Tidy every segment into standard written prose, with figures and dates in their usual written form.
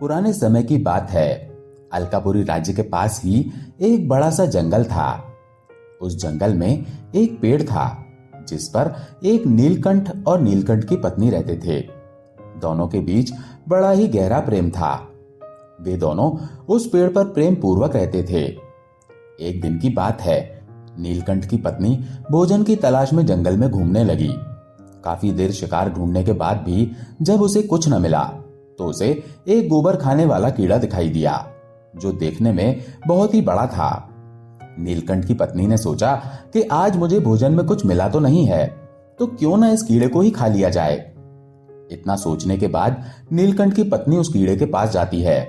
पुराने समय की बात है। अलकापुरी राज्य के पास ही एक बड़ा सा जंगल था। उस जंगल में एक पेड़ था जिस पर एक नीलकंठ और नीलकंठ की पत्नी रहते थे। दोनों के बीच बड़ा ही गहरा प्रेम था। वे दोनों उस पेड़ पर प्रेम पूर्वक रहते थे। एक दिन की बात है, नीलकंठ की पत्नी भोजन की तलाश में जंगल में घूमने लगी। काफी देर शिकार ढूंढने के बाद भी जब उसे कुछ न मिला तो उसे एक गोबर खाने वाला कीड़ा दिखाई दिया जो देखने में बहुत ही बड़ा था। नीलकंठ की पत्नी ने सोचा कि आज मुझे भोजन में कुछ मिला तो नहीं है, तो क्यों ना इस कीड़े को ही खा लिया जाए। इतना सोचने के बाद नीलकंठ की पत्नी उस कीड़े के पास जाती है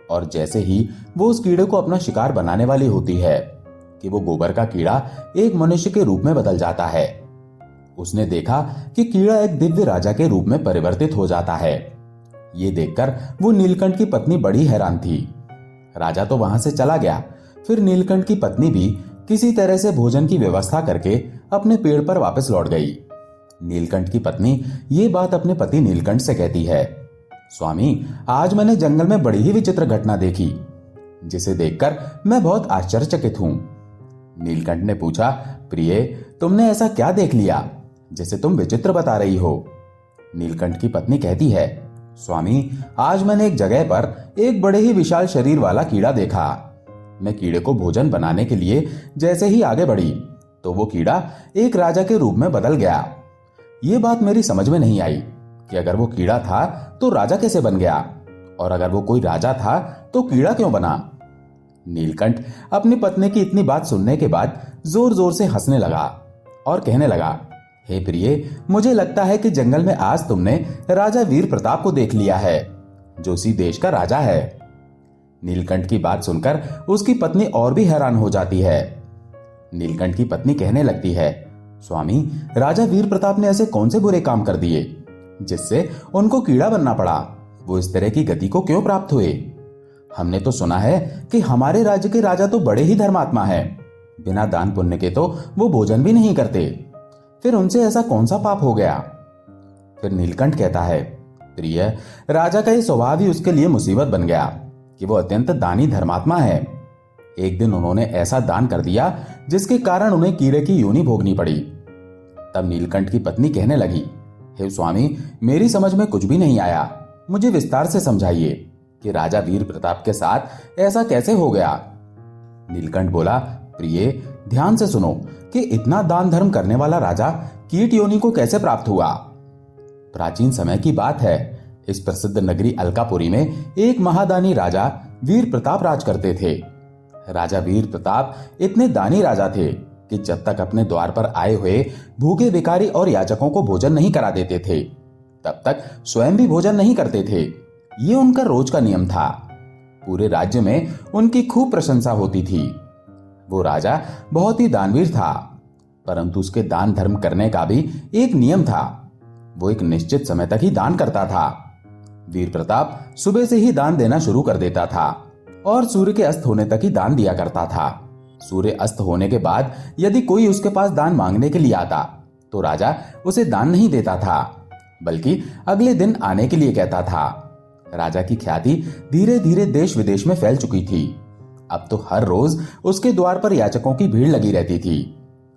और जैसे ही वो उस कीड़े को अपना शिकार बनाने वाली होती है कि वो गोबर का कीड़ा एक मनुष्य के रूप में बदल जाता है। उसने देखा कि कीड़ा एक दिव्य राजा के रूप में परिवर्तित हो जाता है। ये देखकर वो नीलकंठ की पत्नी बड़ी हैरान थी। राजा तो वहां से चला गया। फिर नीलकंठ की पत्नी भी किसी तरह से भोजन की व्यवस्था करके अपने पेड़ पर वापस लौट गई। नीलकंठ की पत्नी ये बात अपने पति नीलकंठ से कहती है, स्वामी, आज मैंने जंगल में बड़ी ही विचित्र घटना देखी जिसे देखकर मैं बहुत आश्चर्यचकित हूं। नीलकंठ ने पूछा, प्रिय, तुमने ऐसा क्या देख लिया जिसे तुम विचित्र बता रही हो? नीलकंठ की पत्नी कहती है, स्वामी, आज मैंने एक जगह पर एक बड़े ही विशाल शरीर वाला कीड़ा देखा। मैं कीड़े को भोजन बनाने के लिए जैसे ही आगे बढ़ी तो वो कीड़ा एक राजा के रूप में बदल गया। ये बात मेरी समझ में नहीं आई कि अगर वो कीड़ा था तो राजा कैसे बन गया, और अगर वो कोई राजा था तो कीड़ा क्यों बना? नीलकंठ अपनी पत्नी की इतनी बात सुनने के बाद जोर जोर से हंसने लगा और कहने लगा, हे प्रिय, मुझे लगता है कि जंगल में आज तुमने राजा वीर प्रताप को देख लिया है जो इसी देश का राजा है। नीलकंठ की बात सुनकर उसकी पत्नी और भी हैरान हो जाती है। नीलकंठ की पत्नी कहने लगती है, स्वामी, राजा वीर प्रताप ने ऐसे कौन से बुरे काम कर दिए जिससे उनको कीड़ा बनना पड़ा? वो इस तरह की गति को क्यों प्राप्त हुए? हमने तो सुना है कि हमारे राज्य के राजा तो बड़े ही धर्मात्मा हैं। बिना दान पुण्य के तो वो भोजन भी नहीं करते। फिर उनसे ऐसा कौन सा पाप हो गया? फिर नीलकंठ कहता है, प्रिय, राजा का ये स्वभाव ही उसके लिए मुसीबत बन गया कि वो अत्यंत दानी धर्मात्मा है। एक दिन उन्होंने ऐसा दान कर दिया जिसके कारण उन्हें कीड़े की योनि भोगनी पड़ी। तब नीलकंठ की पत्नी कहने लगी, हे स्वामी, मेरी समझ में कुछ भी नहीं आया। मुझे विस्तार से समझाइए कि राजा वीर प्रताप के साथ ऐसा कैसे हो गया। नीलकंठ बोला, प्रिय, ध्यान से सुनो कि इतना दान धर्म करने वाला राजा कीट योनि को कैसे प्राप्त हुआ। प्राचीन समय की बात है। इस प्रसिद्ध नगरी अलकापुरी में एक महादानी राजा वीर प्रताप राज करते थे। राजा वीर प्रताप इतने दानी राजा थे कि जब तक अपने द्वार पर आए हुए भूखे भिखारी और याचकों को भोजन नहीं करा देते थे तब तक स्वयं भी भोजन नहीं करते थे। ये उनका रोज का नियम था। पूरे राज्य में उनकी खूब प्रशंसा होती थी। वो राजा बहुत ही दानवीर था, परंतु उसके दान धर्म करने का भी एक नियम था। वो एक निश्चित समय तक ही दान करता था। वीर प्रताप सुबह से ही दान देना शुरू कर देता था और सूर्य के अस्त होने तक ही दान दिया करता था। सूर्य अस्त होने के बाद यदि कोई उसके पास दान मांगने के लिए आता तो राजा उसे दान नहीं देता था, बल्कि अगले दिन आने के लिए कहता था। राजा की ख्याति धीरे धीरे देश विदेश में फैल चुकी थी। अब तो हर रोज उसके द्वार पर याचकों की भीड़ लगी रहती थी।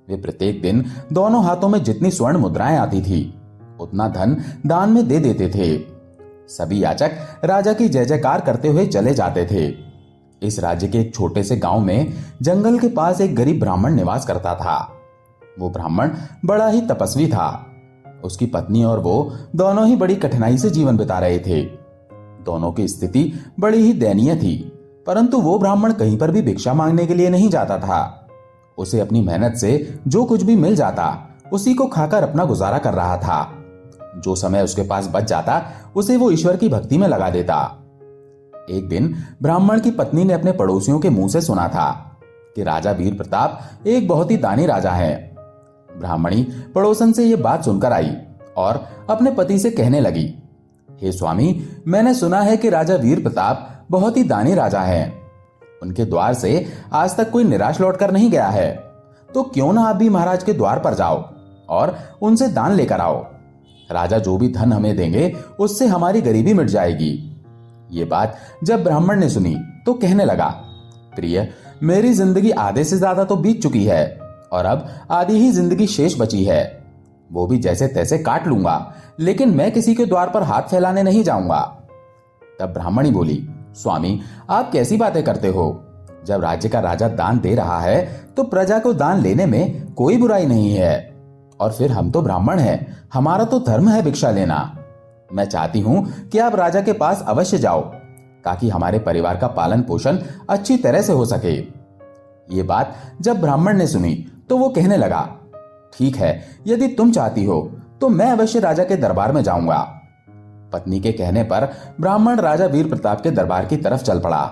वे प्रत्येक दिन दोनों हाथों में जितनी स्वर्ण मुद्राएं आती थी उतना धन दान में दे देते थे। सभी याचक राजा की जय जयकार करते हुए चले जाते थे। इस राज्य के एक छोटे से गांव में जंगल के पास एक गरीब ब्राह्मण निवास करता था। वो ब्राह्मण बड़ा ही तपस्वी था। उसकी पत्नी और वो दोनों ही बड़ी कठिनाई से जीवन बिता रहे थे। दोनों की स्थिति बड़ी ही दयनीय थी, परंतु वो ब्राह्मण कहीं पर भी भिक्षा मांगने के लिए नहीं जाता था। उसे अपनी मेहनत से जो कुछ भी मिल जाता उसी को खाकर अपना गुजारा कर रहा था। जो समय उसके पास बच जाता उसे वो ईश्वर की भक्ति में लगा देता। एक दिन ब्राह्मण की पत्नी ने अपने पड़ोसियों के मुंह से सुना था कि राजा वीर प्रताप एक बहुत ही दानी राजा है। ब्राह्मणी पड़ोसन से ये बात सुनकर आई और अपने पति से कहने लगी, हे स्वामी, मैंने सुना है कि राजा वीर प्रताप बहुत ही दानी राजा है। उनके द्वार से आज तक कोई निराश लौटकर नहीं गया है, तो क्यों ना आप भी महाराज के द्वार पर जाओ और उनसे दान लेकर आओ। राजा जो भी धन हमें देंगे उससे हमारी गरीबी मिट जाएगी। ये बात जब ब्राह्मण ने सुनी तो कहने लगा, प्रिय, मेरी जिंदगी आधे से ज्यादा तो बीत चुकी है और अब आधी ही जिंदगी शेष बची है। वो भी जैसे तैसे काट लूंगा, लेकिन मैं किसी के द्वार पर हाथ फैलाने नहीं जाऊंगा। तब ब्राह्मणी बोली, स्वामी, आप कैसी बातें करते हो? जब राज्य का राजा दान दे रहा है तो प्रजा को दान लेने में कोई बुराई नहीं है। और फिर हम तो ब्राह्मण हैं, हमारा तो धर्म है भिक्षा लेना। मैं चाहती हूं कि आप राजा के पास अवश्य जाओ ताकि हमारे परिवार का पालन पोषण अच्छी तरह से हो सके। ये बात जब ब्राह्मण ने सुनी तो वो कहने लगा, ठीक है, यदि तुम चाहती हो तो मैं अवश्य राजा के दरबार में जाऊंगा। पत्नी के कहने पर ब्राह्मण राजा वीर प्रताप के दरबार की तरफ चल पड़ा।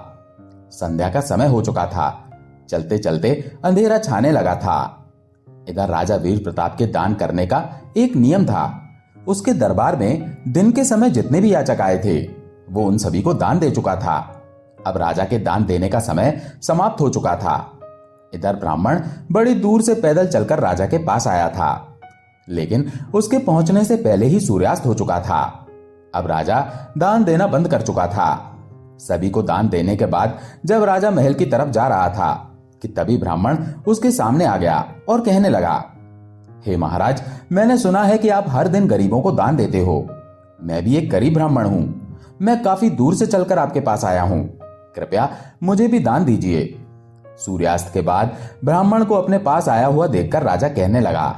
संध्या का समय हो चुका था। चलते चलते अंधेरा छाने लगा था। इधर राजा वीर प्रताप के दान करने का एक नियम था। उसके दरबार में दिन के समय जितने भी याचक आए थे वो उन सभी को दान दे चुका था। अब राजा के दान देने का समय समाप्त हो चुका था। इधर ब्राह्मण बड़ी दूर से पैदल चलकर राजा के पास आया था, लेकिन उसके पहुंचने से पहले ही सूर्यास्त हो चुका था। अब राजा दान देना बंद कर चुका था। सभी को दान देने के बाद जब राजा महल की तरफ जा रहा था कि तभी ब्राह्मण उसके सामने आ गया और कहने लगा, हे महाराज, मैंने सुना है कि आप हर दिन गरीबों को दान देते हो। मैं भी एक गरीब ब्राह्मण हूं। मैं काफी दूर से चलकर आपके पास आया हूं। कृपया मुझे भी दान दीजिए। सूर्यास्त के बाद ब्राह्मण को अपने पास आया हुआ देखकर राजा कहने लगा,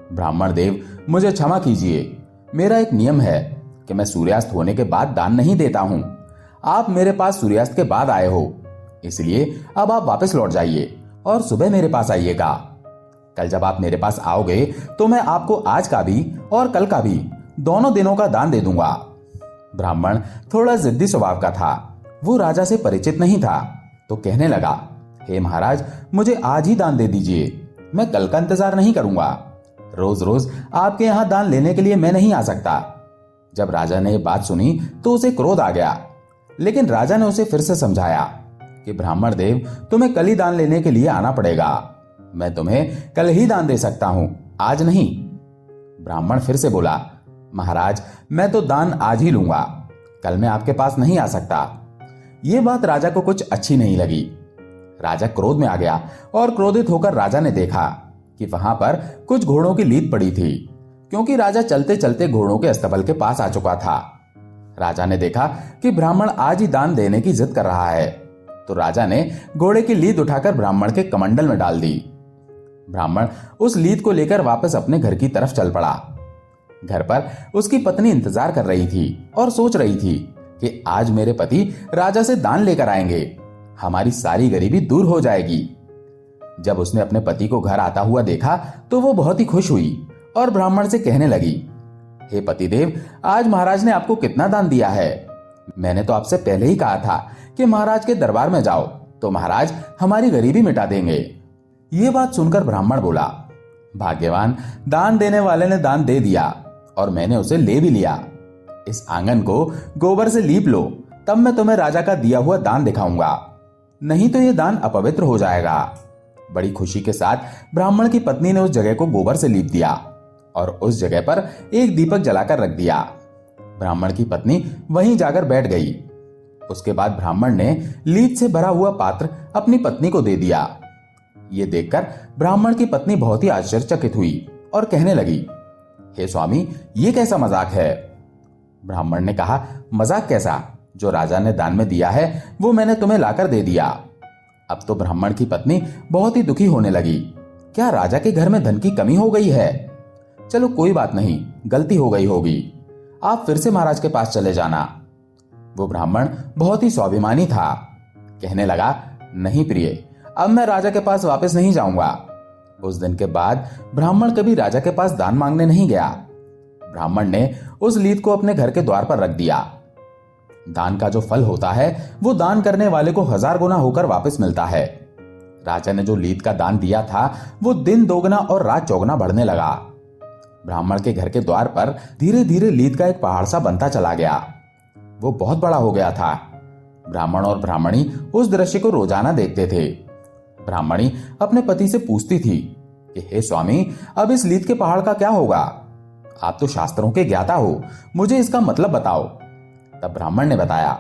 ब्राह्मण देव, मुझे क्षमा कीजिए। मेरा एक नियम है कि मैं सूर्यास्त होने के बाद दान नहीं देता हूं। आप मेरे पास सूर्यास्त के बाद आए हो, इसलिए अब आप वापस लौट जाइए और सुबह मेरे पास आइएगा। कल जब आप मेरे पास आओगे तो मैं आपको आज का भी और कल का भी दोनों दिनों का दान दे दूंगा। ब्राह्मण थोड़ा जिद्दी स्वभाव का था। वो राजा से परिचित नहीं था तो कहने लगा, हे महाराज, मुझे आज ही दान दे दीजिए। मैं कल का इंतजार नहीं करूंगा। रोज रोज आपके यहां दान लेने के लिए मैं नहीं आ सकता। जब राजा ने यह बात सुनी तो उसे क्रोध आ गया, लेकिन राजा ने उसे फिर से समझाया कि ब्राह्मण देव, तुम्हें कल ही दान लेने के लिए आना पड़ेगा। मैं तुम्हें कल ही दान दे सकता हूं, आज नहीं। ब्राह्मण फिर से बोला, महाराज, मैं तो दान आज ही लूंगा, कल मैं आपके पास नहीं आ सकता। यह बात राजा को कुछ अच्छी नहीं लगी। राजा क्रोध में आ गया और क्रोधित होकर राजा ने देखा कि वहां पर कुछ घोड़ों की लीद पड़ी थी, क्योंकि राजा चलते चलते घोड़ों के अस्तबल के पास आ चुका था। राजा ने देखा कि ब्राह्मण आज ही दान देने की जिद कर रहा है, तो राजा ने घोड़े की लीद उठाकर ब्राह्मण के कमंडल में डाल दी। ब्राह्मण उस लीद को लेकर वापस अपने घर की तरफ चल पड़ा। घर पर उसकी पत्नी इंतजार कर रही थी और सोच रही थी कि आज मेरे पति राजा से दान लेकर आएंगे, हमारी सारी गरीबी दूर हो जाएगी। जब उसने अपने पति को घर आता हुआ देखा तो वो बहुत ही खुश हुई और ब्राह्मण से कहने लगी, हे पतिदेव, आज महाराज ने आपको कितना दान दिया है? मैंने तो आपसे पहले ही कहा था कि महाराज के दरबार में जाओ तो महाराज हमारी गरीबी मिटा देंगे। ये बात सुनकर ब्राह्मण बोला, भाग्यवान, दान देने वाले ने दान दे दिया और मैंने उसे ले भी लिया। इस आंगन को गोबर से लीप लो, तब मैं तुम्हें राजा का दिया हुआ दान दिखाऊंगा, नहीं तो यह दान अपवित्र हो जाएगा। बड़ी खुशी के साथ ब्राह्मण की पत्नी ने उस जगह को गोबर से लीप दिया और उस जगह पर एक दीपक जलाकर रख दिया। ब्राह्मण की पत्नी वहीं जाकर बैठ गई। उसके बाद ब्राह्मण ने लीद से भरा हुआ पात्र अपनी पत्नी को दे दिया। ये देखकर ब्राह्मण की पत्नी बहुत ही आश्चर्यचकित हुई और कहने लगी, हे स्वामी, ये कैसा मजाक है? ब्राह्मण ने कहा, मजाक कैसा? जो राजा ने दान में दिया है वो मैंने तुम्हें लाकर दे दिया। अब तो ब्राह्मण की पत्नी बहुत ही दुखी होने लगी। क्या राजा के घर में धन की कमी हो गई है? चलो कोई बात नहीं, गलती हो गई होगी, आप फिर से महाराज के पास चले जाना। वो ब्राह्मण बहुत ही स्वाभिमानी था। कहने लगा, नहीं प्रिय, अब मैं राजा के पास वापस नहीं जाऊंगा। उस दिन के बाद ब्राह्मण कभी राजा के पास दान मांगने नहीं गया। ब्राह्मण ने उस लीद को अपने घर के द्वार पर रख दिया। दान का जो फल होता है वो दान करने वाले को 1000 गुना होकर वापस मिलता है। राजा ने जो लीद का दान दिया था वो दिन दोगुना और रात चौगुना बढ़ने लगा। ब्राह्मण के घर के द्वार पर धीरे धीरे लीद का एक पहाड़ सा बनता चला गया। वो बहुत बड़ा हो गया था। ब्राह्मण और ब्राह्मणी उस दृश्य को रोजाना देखते थे। ब्राह्मणी अपने पति से पूछती थी कि हे स्वामी, अब इस लीद के पहाड़ का क्या होगा? आप तो शास्त्रों के ज्ञाता हो, मुझे इसका मतलब बताओ। तब ब्राह्मण ने बताया,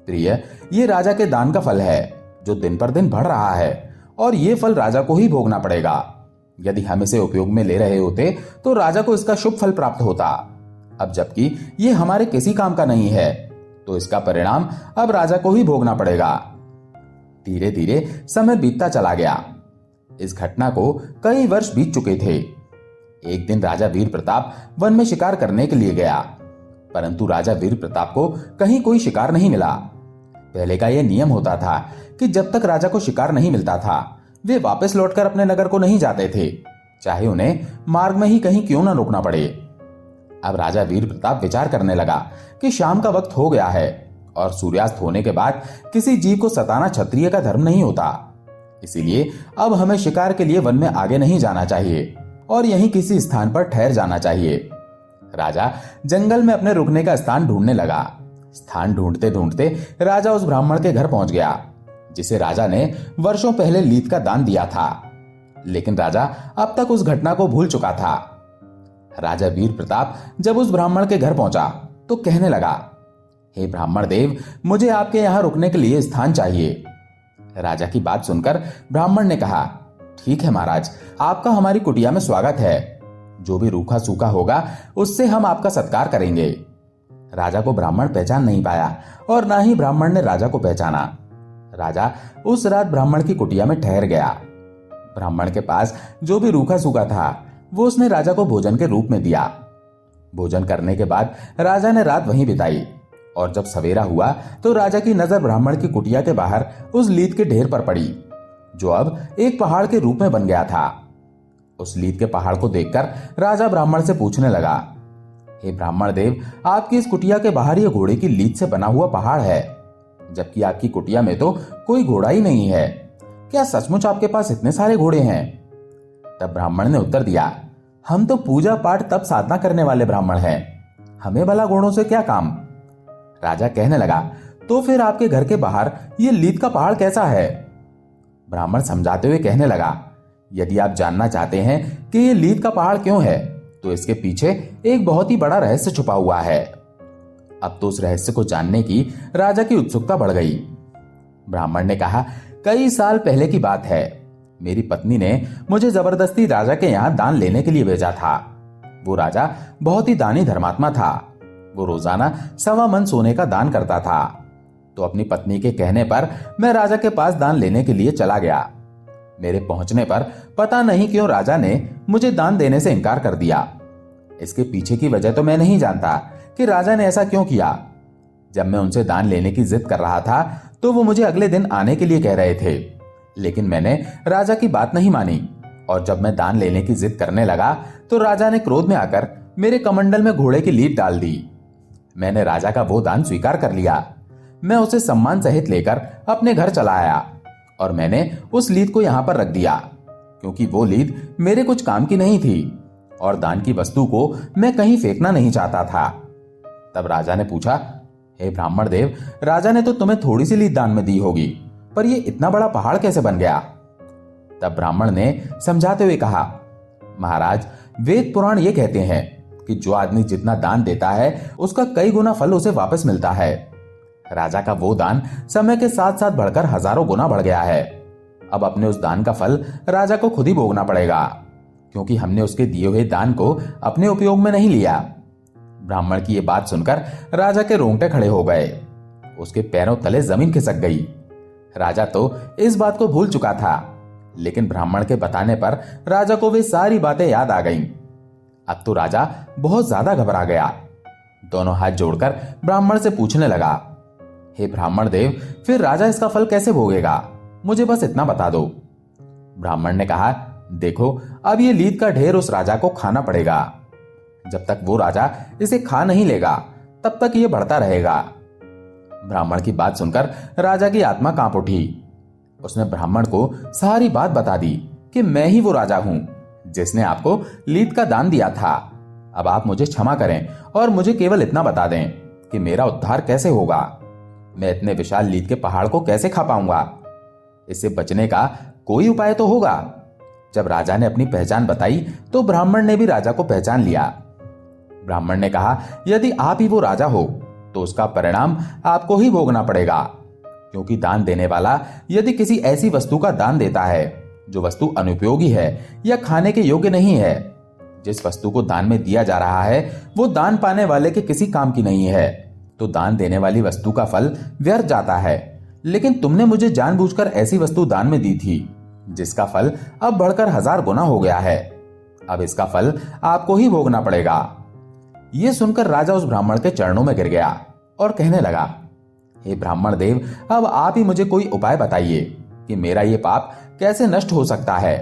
प्रिय, ये राजा के दान का फल है जो दिन पर दिन बढ़ रहा है और ये फल राजा को ही भोगना पड़ेगा। यदि हम इसे उपयोग में ले रहे होते तो राजा को इसका शुभ फल प्राप्त होता। अब जबकि ये हमारे किसी काम का नहीं है तो इसका परिणाम अब राजा को ही भोगना पड़ेगा। धीरे धीरे समय बीतता चला गया। इस घटना को कई वर्ष बीत चुके थे। एक दिन राजा वीर प्रताप वन में शिकार करने के लिए गया, परंतु राजा वीर प्रताप को कहीं कोई शिकार नहीं मिला। पहले का यह नियम होता था कि जब तक राजा को शिकार नहीं मिलता था वे वापस लौटकर अपने नगर को नहीं जाते थे, चाहे उन्हें मार्ग में ही कहीं क्यों न रुकना पड़े। अब राजा वीर प्रताप विचार करने लगा कि शाम का वक्त हो गया है और सूर्यास्त होने के बाद किसी जीव को सताना क्षत्रिय का धर्म नहीं होता। इसीलिए अब हमें शिकार के लिए वन में आगे नहीं जाना चाहिए और यहीं किसी स्थान पर ठहर जाना चाहिए। राजा जंगल में अपने रुकने का स्थान ढूंढने लगा। स्थान ढूंढते ढूंढते राजा उस ब्राह्मण के घर पहुंच गया जिसे राजा ने वर्षों पहले लीत का दान दिया था। लेकिन राजा अब तक उस घटना को भूल चुका था। राजा वीर प्रताप जब उस ब्राह्मण के घर पहुंचा तो कहने लगा, हे ब्राह्मण देव, मुझे आपके यहां रुकने के लिए स्थान चाहिए। राजा की बात सुनकर ब्राह्मण ने कहा, ठीक है महाराज, आपका हमारी कुटिया में स्वागत है। जो भी रूखा सूखा होगा उससे हम आपका सत्कार करेंगे। राजा को ब्राह्मण पहचान नहीं पाया और ना ही ब्राह्मण ने राजा को पहचाना। राजा उस रात ब्राह्मण की कुटिया में ठहर गया। ब्राह्मण के पास जो भी रूखा सूखा था वो उसने राजा को भोजन के रूप में दिया। भोजन करने के बाद राजा ने रात वहीं बिताई और जब सवेरा हुआ तो राजा की नजर ब्राह्मण की कुटिया के बाहर उस लीद के ढेर पर पड़ी जो अब एक पहाड़ के रूप में बन गया था। उस लीद के पहाड़ को देखकर राजा ब्राह्मण से पूछने लगा, हे ब्राह्मण देव, आपकी इस कुटिया के बाहर ये घोड़े की लीद से बना हुआ पहाड़ है, जबकि आपकी कुटिया में तो कोई घोड़ा ही नहीं है। क्या सचमुच आपके पास इतने सारे घोड़े हैं? तब ब्राह्मण ने उत्तर दिया, हम तो पूजा पाठ तप साधना करने वाले ब्राह्मण हैं, हमें भला घोड़ों से क्या काम। राजा कहने लगा, तो फिर आपके घर के बाहर ये लीद का पहाड़ कैसा है? ब्राह्मण समझाते हुए कहने लगा, यदि आप जानना चाहते हैं कि ये लीद का पहाड़ क्यों है तो इसके पीछे एक बहुत ही बड़ा रहस्य छुपा हुआ है। अब तो उस रहस्य को जानने की राजा की उत्सुकता बढ़ गई। ब्राह्मण ने कहा, कई साल पहले की बात है, मेरी पत्नी ने मुझे जबरदस्ती राजा के यहां दान लेने के लिए भेजा था। वो राजा बहुत ही दानी धर्मात्मा था। वो रोजाना 1.25 मन सोने का दान करता था। तो अपनी पत्नी के कहने पर मैं राजा के पास दान लेने के लिए चला गया। मेरे पहुंचने पर पता नहीं क्यों राजा ने मुझे दान देने से इनकार कर दिया। इसके पीछे की वजह तो मैं नहीं जानता कि राजा ने ऐसा क्यों किया। जब मैं उनसे दान लेने की जिद कर रहा था तो वो मुझे अगले दिन आने के लिए कह रहे थे, लेकिन मैंने राजा की बात नहीं मानी और जब मैं दान लेने की जिद करने लगा तो राजा ने क्रोध में आकर मेरे कमंडल में घोड़े की लीद डाल दी। मैंने राजा का वो दान स्वीकार कर लिया। मैं उसे सम्मान सहित लेकर अपने घर चला आया और मैंने उस लीद को यहां पर रख दिया क्योंकि वो लीद मेरे कुछ काम की नहीं थी और दान की वस्तु को मैं कहीं फेंकना नहीं चाहता था। तब राजा ने पूछा, हे ब्राह्मण देव, राजा ने तो तुम्हें थोड़ी सी लीद दान में दी होगी, पर ये इतना बड़ा पहाड़ कैसे बन गया? तब ब्राह्मण ने समझाते हुए कहा, महाराज, वेद पुराण ये कहते हैं कि जो आदमी जितना दान देता है उसका कई गुना फल उसे वापस मिलता है। राजा का वो दान समय के साथ साथ बढ़कर हजारों गुना बढ़ गया है। अब अपने उस दान का फल राजा को खुद ही भोगना पड़ेगा क्योंकि हमने उसके दिए हुए दान को अपने उपयोग में नहीं लिया। ब्राह्मण की ये बात सुनकर राजा के रोंगटे खड़े हो गए। उसके पैरों तले जमीन खिसक गई। राजा तो इस बात को भूल चुका था, लेकिन ब्राह्मण के बताने पर राजा को वे सारी बातें याद आ गईं। अब तो राजा बहुत ज्यादा घबरा गया। दोनों हाथ जोड़कर ब्राह्मण से पूछने लगा, हे ब्राह्मण देव, फिर राजा इसका फल कैसे भोगेगा? मुझे बस इतना बता दो। ब्राह्मण ने कहा, देखो, अब ये लीद का ढेर उस राजा को खाना पड़ेगा। जब तक वो राजा इसे खा नहीं लेगा तब तक ये बढ़ता रहेगा। ब्राह्मण की बात सुनकर राजा की आत्मा कांप उठी। उसने ब्राह्मण को सारी बात बता दी कि मैं ही वो राजा हूं जिसने आपको लीद का दान दिया था। अब आप मुझे क्षमा करें और मुझे केवल इतना बता दें कि मेरा उद्धार कैसे होगा। मैं इतने विशाल लीद के पहाड़ को कैसे खा पाऊंगा? इससे बचने का कोई उपाय तो होगा। जब राजा ने अपनी पहचान बताई तो ब्राह्मण ने भी राजा को पहचान लिया। ब्राह्मण ने कहा, यदि आप ही वो राजा हो तो उसका परिणाम आपको ही भोगना पड़ेगा। क्योंकि दान देने वाला यदि किसी ऐसी वस्तु का दान देता है जो वस्तु अनुपयोगी है या खाने के योग्य नहीं है, जिस वस्तु को दान में दिया जा रहा है वो दान पाने वाले के किसी काम की नहीं है, तो दान देने वाली वस्तु का फल व्यर्थ जाता है। लेकिन तुमने मुझे जानबूझकर ऐसी वस्तु दान में दी थी जिसका फल अब बढ़कर 1000 गुना हो गया है। अब इसका फल आपको ही भोगना पड़ेगा। यह सुनकर राजा उस ब्राह्मण के चरणों में गिर गया और कहने लगा, हे ब्राह्मण देव, अब आप ही मुझे कोई उपाय बताइए कि मेरा ये पाप कैसे नष्ट हो सकता है।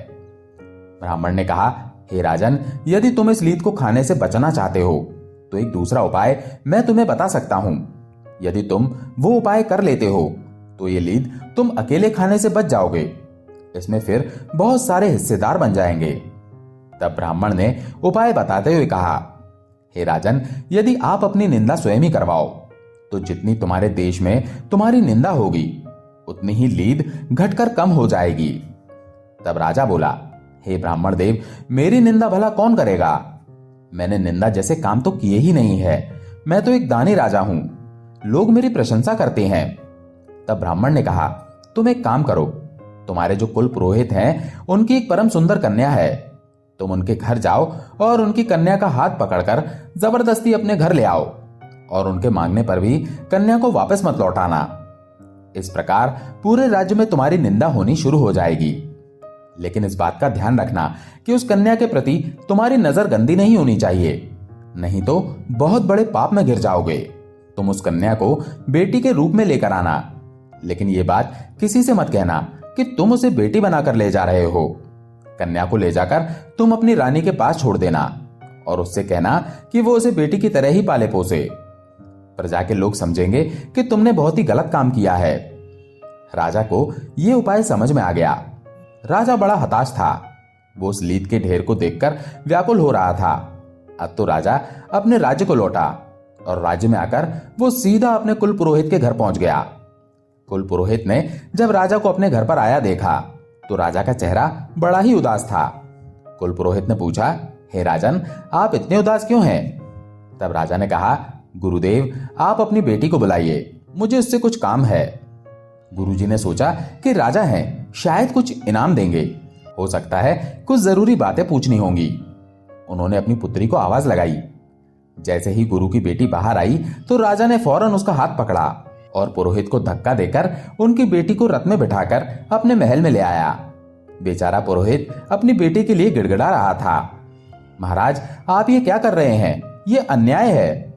ब्राह्मण ने कहा, हे राजन, यदि तुम इस लीद को खाने से बचना चाहते हो तो एक दूसरा उपाय मैं तुम्हें बता सकता हूं। यदि तुम वो उपाय कर लेते हो तो ये लीद तुम अकेले खाने से बच जाओगे। इसमें फिर बहुत सारे हिस्सेदार बन जाएंगे। तब ब्राह्मण ने उपाय बताते हुए कहा, हे राजन, यदि आप अपनी निंदा स्वयं ही करवाओ तो जितनी तुम्हारे देश में तुम्हारी निंदा होगी उतनी ही लीद घटकर कम हो जाएगी। तब राजा बोला, हे ब्राह्मण देव, मेरी निंदा भला कौन करेगा? मैंने निंदा जैसे काम तो किए ही नहीं है। मैं तो एक दानी राजा हूं, लोग मेरी प्रशंसा करते हैं। तब ब्राह्मण ने कहा, तुम एक काम करो, तुम्हारे जो कुल पुरोहित हैं उनकी एक परम सुंदर कन्या है, तुम उनके घर जाओ और उनकी कन्या का हाथ पकड़कर जबरदस्ती अपने घर ले आओ और उनके मांगने पर भी कन्या को वापस मत लौटाना। इस प्रकार पूरे राज्य में तुम्हारी निंदा होनी शुरू हो जाएगी। लेकिन इस बात का ध्यान रखना कि उस कन्या के प्रति तुम्हारी नजर गंदी नहीं होनी चाहिए, नहीं तो बहुत बड़े पाप में गिर जाओगे। तुम उस कन्या को बेटी के रूप में लेकर आना, लेकिन ये बात किसी से मत कहना कि तुम उसे बेटी बनाकर ले जा रहे हो। कन्या को ले जाकर तुम अपनी रानी के पास छोड़ देना और उससे कहना कि वो उसे बेटी की तरह ही पाले पोसे। प्रजा के लोग समझेंगे कि तुमने बहुत ही गलत काम किया है। राजा को यह उपाय समझ में आ गया। राजा बड़ा हताश था। वो उस लीद के ढेर को देखकर व्याकुल हो रहा था। अब तो राजा अपने राज्य को लौटा और राज्य में आकर वो सीधा अपने कुल पुरोहित के घर पहुंच गया। कुल पुरोहित ने जब राजा को अपने घर पर आया देखा तो राजा का चेहरा बड़ा ही उदास था। कुल पुरोहित ने पूछा, हे राजन, आप इतने उदास क्यों हैं? तब राजा ने कहा, गुरुदेव, आप अपनी बेटी को बुलाइए, मुझे उससे कुछ काम है। गुरुजी ने सोचा कि राजा हैं, शायद कुछ इनाम देंगे, हो सकता है कुछ जरूरी बातें पूछनी होंगी। उन्होंने अपनी पुत्री को आवाज लगाई। जैसे ही गुरु की बेटी बाहर आई तो राजा ने फौरन उसका हाथ पकड़ा और पुरोहित को धक्का देकर उनकी बेटी को रथ में बिठाकर अपने महल में ले आया। बेचारा पुरोहित अपनी बेटी के लिए गिड़गिड़ा रहा था, महाराज, आप ये क्या कर रहे हैं? ये अन्याय है।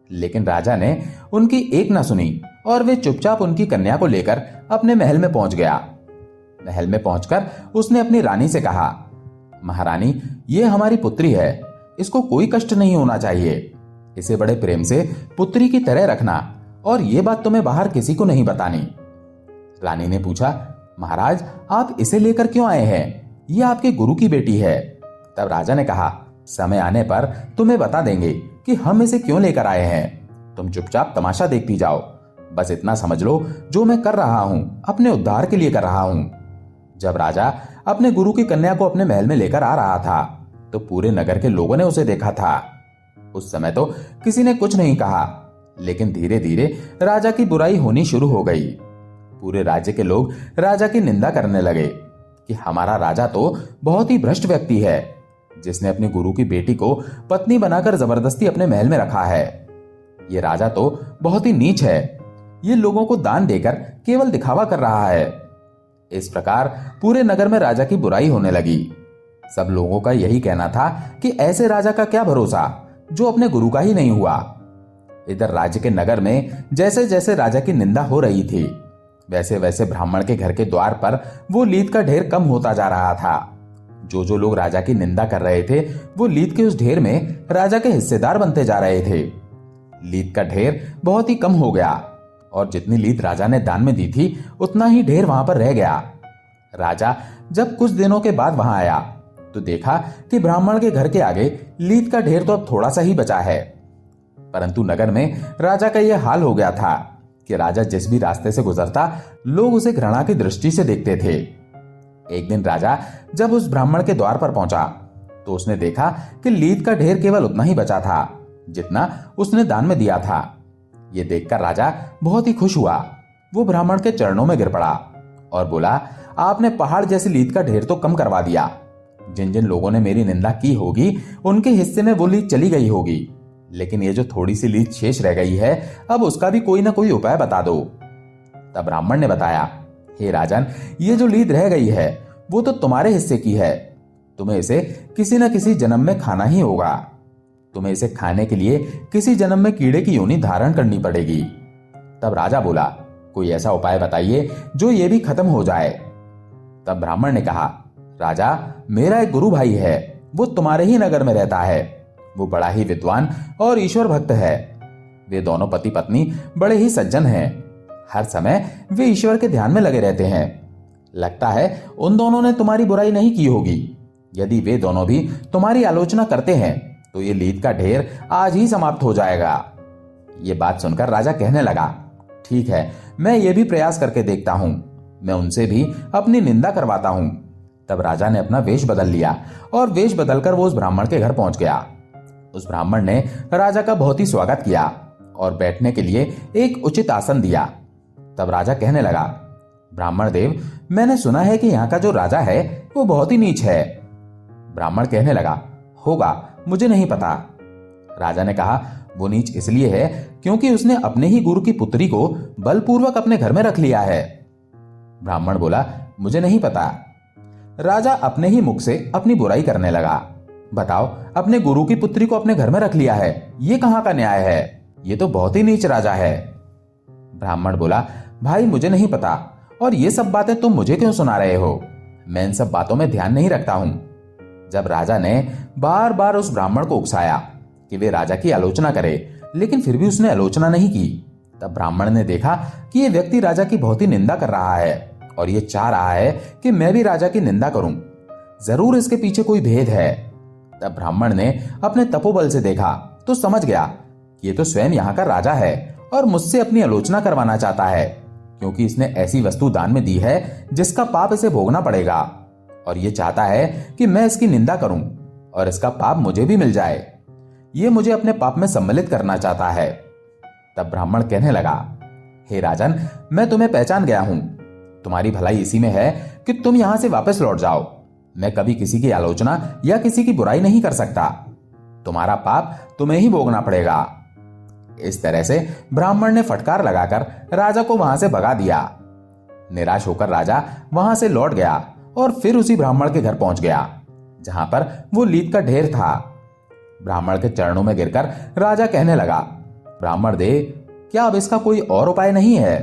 लेकिन राजा ने उनकी एक ना सुनी और वे चुपचाप उनकी कन्या को लेकर अपने महल में पहुंच गया। महल में पहुंचकर उसने अपनी रानी से कहा, महारानी, ये हमारी पुत्री है, इसको कोई कष्ट नहीं होना चाहिए। इसे बड़े प्रेम से पुत्री की तरह रखना और ये बात तुम्हें बाहर किसी को नहीं बतानी। रानी ने पूछा, महाराज, आप इसे लेकर क्यों आए हैं? ये आपके गुरु की बेटी है। तब राजा ने कहा, समय आने पर तुम्हें बता देंगे कि हम इसे क्यों लेकर आए हैं। तुम चुपचाप तमाशा देखती जाओ। बस इतना समझ लो, जो मैं कर रहा हूं अपने उद्धार के लिए कर रहा हूं। जब राजा अपने गुरु की कन्या को अपने महल में लेकर आ रहा था तो पूरे नगर के लोगों ने उसे देखा था। उस समय तो किसी ने कुछ नहीं कहा, लेकिन धीरे धीरे राजा की बुराई होनी शुरू हो गई। पूरे राज्य के लोग राजा की निंदा करने लगे कि हमारा राजा तो बहुत ही भ्रष्ट व्यक्ति है, जिसने अपनी गुरु की बेटी को पत्नी बनाकर जबरदस्ती अपने महल में रखा है। ये राजा तो बहुत ही नीच है, ये लोगों को दान देकर केवल दिखावा कर रहा है। इस प्रकार पूरे नगर में राजा की बुराई होने लगी। सब लोगों का यही कहना था कि ऐसे राजा का क्या भरोसा जो अपने गुरु का ही नहीं हुआ। इधर राज्य के नगर में जैसे जैसे राजा की निंदा हो रही थी, वैसे वैसे ब्राह्मण के घर के द्वार पर वो लीद का ढेर कम होता जा रहा था। जो लोग राजा की निंदा कर रहे थे वो लीद के उस ढेर में राजा के हिस्सेदार बनते जा रहे थे। लीद का ढेर बहुत ही कम हो गया और जितनी लीद राजा ने दान में दी थी उतना ही ढेर वहां पर रह गया। राजा जब कुछ दिनों के बाद वहां आया तो देखा कि ब्राह्मण के घर के आगे लीद का ढेर तो अब थोड़ा सा ही बचा है, परंतु नगर में राजा का यह हाल हो गया था कि राजा जिस भी रास्ते से गुजरता लोग उसे घृणा की दृष्टि से देखते थे। एक दिन राजा जब उस ब्राह्मण के द्वार पर पहुंचा तो उसने देखा कि लीद का ढेर केवल उतना ही बचा था जितना उसने दान में दिया था। ये देखकर राजा बहुत ही खुश हुआ। वो ब्राह्मण के चरणों में गिर पड़ा और बोला, आपने पहाड़ जैसी लीद का ढेर तो कम करवा दिया। जिन जिन लोगों ने मेरी निंदा की होगी उनके हिस्से में वो लीद चली गई होगी, लेकिन ये जो थोड़ी सी लीद शेष रह गई है, अब उसका भी कोई ना कोई उपाय बता दो। तब ब्राह्मण ने बताया, हे राजन, ये जो लीद रह गई है वो तो तुम्हारे हिस्से की है। तुम्हें इसे किसी न किसी जन्म में खाना ही होगा। तुम्हें इसे खाने के लिए किसी जन्म में कीड़े की योनि धारण करनी पड़ेगी। तब राजा बोला, कोई ऐसा उपाय बताइए जो ये भी खत्म हो जाए। तब ब्राह्मण ने कहा, राजा, मेरा एक गुरु भाई है, वो तुम्हारे ही नगर में रहता है। वो बड़ा ही विद्वान और ईश्वर भक्त है। वे दोनों पति पत्नी बड़े ही सज्जन हैं। हर समय वे ईश्वर के ध्यान में लगे रहते हैं। लगता है उन दोनों ने तुम्हारी बुराई नहीं की होगी। यदि वे दोनों भी तुम्हारी आलोचना करते हैं तो ये लीद का ढेर आज ही समाप्त हो जाएगा। ये बात सुनकर राजा कहने लगा, ठीक है, मैं ये भी प्रयास करके देखता हूं। मैं उनसे भी अपनी निंदा करवाता हूं। तब राजा ने अपना वेश बदल लिया और वेश बदलकर वो उस ब्राह्मण के घर पहुंच गया। उस ब्राह्मण ने राजा का बहुत ही स्वागत किया और बैठने के लिए एक उचित आसन दिया। तब राजा कहने लगा, ब्राह्मण देव, मैंने सुना है कि यहाँ का जो राजा है वो बहुत ही नीच है। ब्राह्मण कहने लगा, होगा, मुझे नहीं पता। राजा ने कहा, वो नीच इसलिए है क्योंकि उसने अपने ही गुरु की पुत्री को बलपूर्वक अपने घर में रख लिया है। ब्राह्मण बोला, मुझे नहीं पता। राजा अपने ही मुख से अपनी बुराई करने लगा, बताओ, अपने गुरु की पुत्री को अपने घर में रख लिया है, ये कहां का न्याय है? ये तो बहुत ही नीच राजा है। ब्राह्मण बोला, भाई, मुझे नहीं पता, और ये सब बातें तुम मुझे क्यों सुना रहे हो? मैं इन सब बातों में ध्यान नहीं रखता हूं। जब राजा ने बार बार उस ब्राह्मण को उकसाया कि वे राजा की आलोचना करे, लेकिन फिर भी उसने आलोचना नहीं की, तब ब्राह्मण ने देखा कि यह व्यक्ति राजा की बहुत ही निंदा कर रहा है और ये चाह रहा है कि मैं भी राजा की निंदा करूं। जरूर इसके पीछे कोई भेद है। तब ब्राह्मण ने अपने तपोबल से देखा तो समझ गया कि ये तो स्वयं यहाँ का राजा है और मुझसे अपनी आलोचना करवाना चाहता है, क्योंकि इसने ऐसी वस्तु दान में दी है जिसका पाप इसे भोगना पड़ेगा, और ये चाहता है कि मैं इसकी निंदा करूं और इसका पाप मुझे भी मिल जाए। ये मुझे अपने पाप में सम्मिलित करना चाहता है। तब ब्राह्मण कहने लगा, हे राजन, मैं तुम्हें पहचान गया हूं। तुम्हारी भलाई इसी में है कि तुम यहां से वापस लौट जाओ। मैं कभी किसी की आलोचना या किसी की बुराई नहीं कर सकता। तुम्हारा पाप तुम्हें ही भोगना पड़ेगा। इस तरह से ब्राह्मण ने फटकार लगाकर राजा को वहां से भगा दिया। निराश होकर राजा वहां से लौट गया और फिर उसी ब्राह्मण के घर पहुंच गया जहां पर वो लीद का ढेर था। ब्राह्मण के चरणों में गिरकर राजा कहने लगा, ब्राह्मण देव, क्या अब इसका कोई और उपाय नहीं है?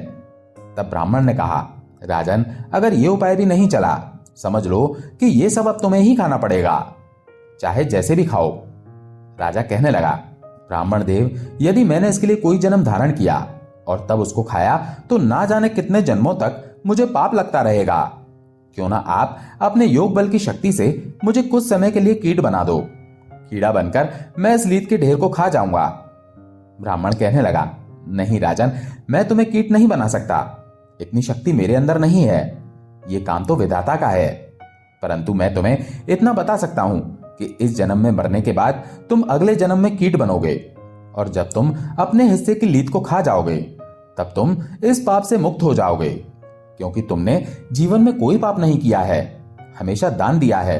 तब ब्राह्मण ने कहा, राजन, अगर ये उपाय भी नहीं चला, समझ लो कि ये सब अब तुम्हें ही खाना पड़ेगा, चाहे जैसे भी खाओ। राजा कहने लगा, ब्राह्मण देव, यदि मैंने इसके लिए कोई जन्म धारण किया और तब उसको खाया तो ना जाने कितने जन्मों तक मुझे पाप लगता रहेगा। क्यों ना आप अपने योग बल की शक्ति से मुझे कुछ समय के लिए कीट बना दो। कीड़ा बनकर मैं इस लीद के ढेर को खा जाऊंगा। ब्राह्मण कहने लगा, नहीं राजन, मैं तुम्हें कीट नहीं बना सकता। इतनी शक्ति मेरे अंदर नहीं है। ये काम तो विधाता का है। परंतु मैं तुम्हें इतना बता सकता हूं कि इस जन्म में मरने के बाद तुम अगले जन्म में कीट बनोगे, और जब तुम अपने हिस्से की लीद को खा जाओगे तब तुम इस पाप से मुक्त हो जाओगे, क्योंकि तुमने जीवन में कोई पाप नहीं किया है, हमेशा दान दिया है।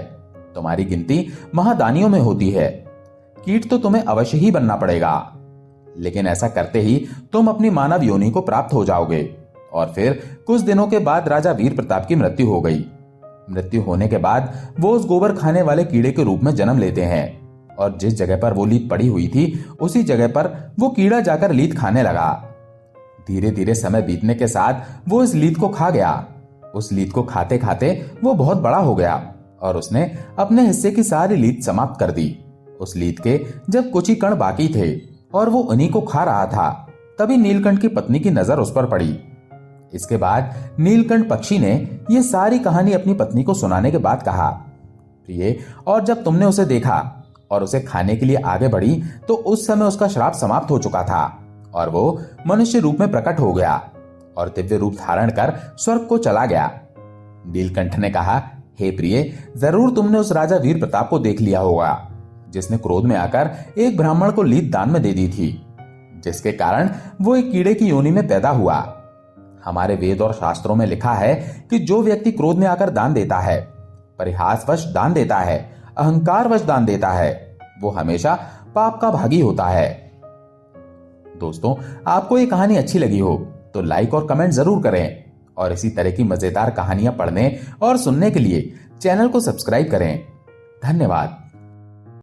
तुम्हारी गिनती महादानियों में होती है। कीट तो तुम्हें अवश्य ही बनना पड़ेगा, लेकिन ऐसा करते ही तुम अपनी मानव योनि को प्राप्त हो जाओगे। और फिर कुछ दिनों के बाद राजा वीर प्रताप की मृत्यु हो गई। मृत्यु होने के बाद वो उस गोबर खाने वाले कीड़े के रूप में जन्म लेते हैं, और जिस जगह पर वो लीद पड़ी हुई थी उसी जगह पर वो कीड़ा जाकर लीद खाने लगा। धीरे धीरे समय बीतने के साथ वो इस लीद को खा गया। उस लीद को खाते खाते वो बहुत बड़ा हो गया और उसने अपने हिस्से की सारी लीद समाप्त कर दी। उस लीद के जब कुछ ही कण बाकी थे और वो उन्हीं को खा रहा था, तभी नीलकंठ की पत्नी की नजर उस पर पड़ी। इसके बाद नीलकंठ पक्षी ने यह सारी कहानी अपनी पत्नी को सुनाने के बाद कहा, प्रिय, और जब तुमने उसे देखा और उसे खाने के लिए आगे बढ़ी तो उस समय उसका श्राप समाप्त हो चुका था और वो मनुष्य रूप में प्रकट हो गया और दिव्य रूप धारण कर स्वर्ग को चला गया। नीलकंठ ने कहा, हे प्रिय, जरूर तुमने उस राजा वीर प्रताप को देख लिया होगा जिसने क्रोध में आकर एक ब्राह्मण को लीद दान में दे दी थी। जिसके कारण वो एक कीड़े की योनि में पैदा हुआ। हमारे वेद और शास्त्रों में लिखा है कि जो व्यक्ति क्रोध में आकर दान देता है, परिहासवश दान देता है, अहंकारवश दान देता है, वो हमेशा पाप का भागी होता है। दोस्तों, आपको ये कहानी अच्छी लगी हो तो लाइक और कमेंट जरूर करें और इसी तरह की मजेदार कहानियां पढ़ने और सुनने के लिए चैनल को सब्सक्राइब करें। धन्यवाद।